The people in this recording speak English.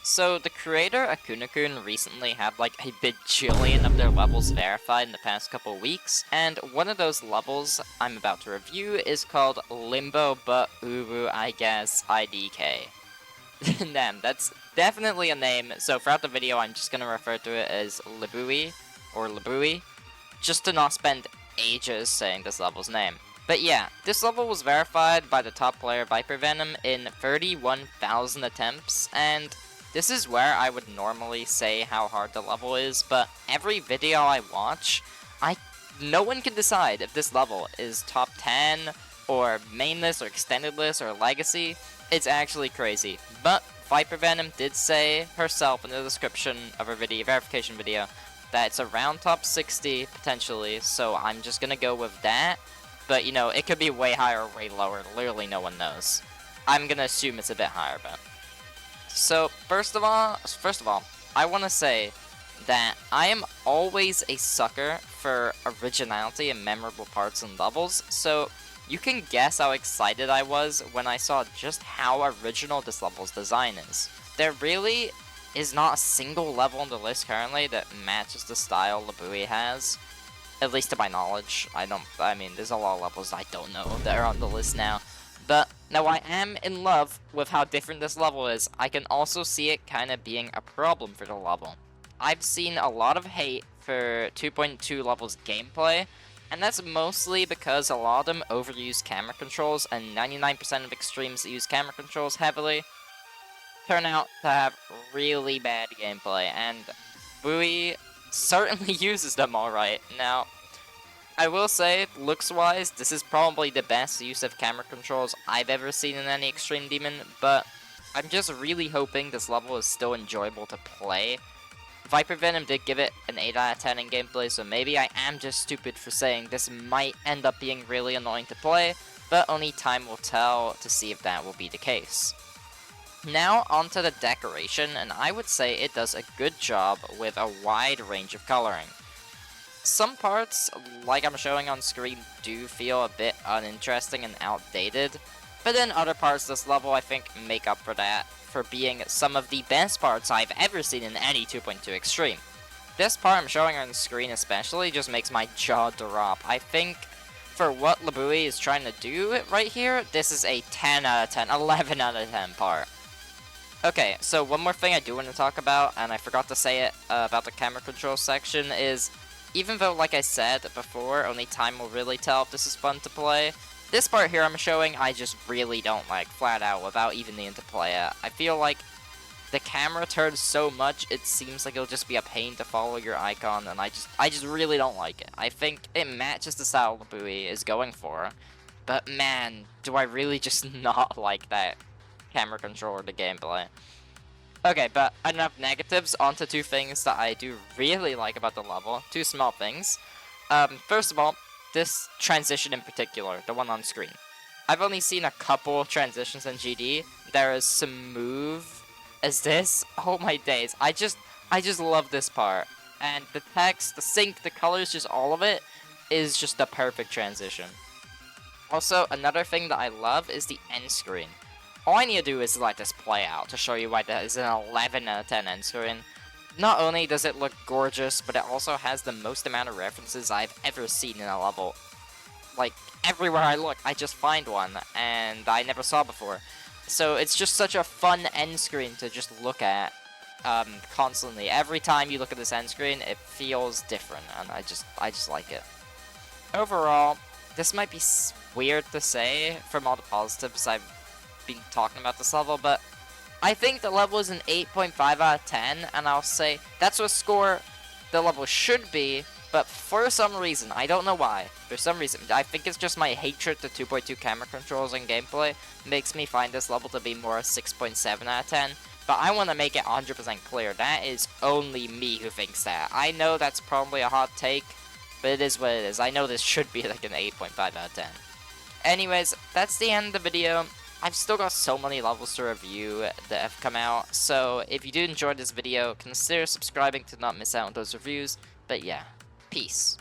So the creator Akun recently had like a bajillion of their levels verified in the past couple weeks, and one of those levels I'm about to review is called Limbo but Ig IDK. Damn, that's definitely a name, so throughout the video I'm just gonna refer to it as Libui, or Libui, just to not spend ages saying this level's name. But yeah, this level was verified by the top player Viper Venom in 31,000 attempts, and this is where I would normally say how hard the level is, but every video I watch, no one can decide if this level is top 10, or mainless, or extended list, or legacy. It's actually crazy. But Viper Venom did say herself in the description of her verification video, that it's around top 60, potentially, so I'm just gonna go with that. But, you know, it could be way higher or way lower, literally no one knows. I'm gonna assume it's a bit higher, but... So, first of all, I want to say that I am always a sucker for originality and memorable parts and levels, so you can guess how excited I was when I saw just how original this level's design is. There really is not a single level on the list currently that matches the style Libui has, at least to my knowledge. I mean, there's a lot of levels I don't know that are on the list now. But now I am in love with how different this level is. I can also see it kind of being a problem for the level. I've seen a lot of hate for 2.2 levels gameplay, and that's mostly because a lot of them overuse camera controls, and 99% of extremes that use camera controls heavily turn out to have really bad gameplay, and Bui certainly uses them alright. Now, I will say, looks-wise, this is probably the best use of camera controls I've ever seen in any Extreme Demon, but I'm just really hoping this level is still enjoyable to play. Viper Venom did give it an 8 out of 10 in gameplay, so maybe I am just stupid for saying this might end up being really annoying to play, but only time will tell to see if that will be the case. Now onto the decoration, and I would say it does a good job with a wide range of coloring. Some parts, like I'm showing on screen, do feel a bit uninteresting and outdated, but then other parts of this level I think make up for that, for being some of the best parts I've ever seen in any 2.2 Extreme. This part I'm showing on screen especially just makes my jaw drop. I think for what Libui is trying to do right here, this is a 10 out of 10, 11 out of 10 part. Okay, so one more thing I do want to talk about, and I forgot to say it about the camera control section, is even though, like I said before, only time will really tell if this is fun to play, this part here I'm showing I just really don't like, flat out, without even needing to play it. I feel like the camera turns so much, it seems like it'll just be a pain to follow your icon, and I just really don't like it. I think it matches the style Libui is going for, but man, do I really just not like that camera controller to gameplay. Okay, but enough negatives, onto two things that I do really like about the level. Two small things. First of all, this transition in particular, the one on screen. I've only seen a couple transitions in GD that are as smooth as this. Oh my days, I just love this part. And the text, the sync, the colors, just all of it is just the perfect transition. Also, another thing that I love is the end screen. All I need to do is let this play out to show you why that is an 11 out of 10 end screen. Not only does it look gorgeous, but it also has the most amount of references I've ever seen in a level. Like, everywhere I look, I just find one, and I never saw before. So it's just such a fun end screen to just look at constantly. Every time you look at this end screen, it feels different, and I just like it. Overall, this might be weird to say from all the positives I've been talking about this level, but I think the level is an 8.5 out of 10, and I'll say that's what score the level should be, but for some reason, I don't know why, for some reason, I think it's just my hatred to 2.2 camera controls and gameplay makes me find this level to be more a 6.7 out of 10, but I want to make it 100% clear, that is only me who thinks that. I know that's probably a hot take, but it is what it is. I know this should be like an 8.5 out of 10. Anyways, that's the end of the video. I've still got so many levels to review that have come out, so if you do enjoy this video, consider subscribing to not miss out on those reviews. But yeah, peace.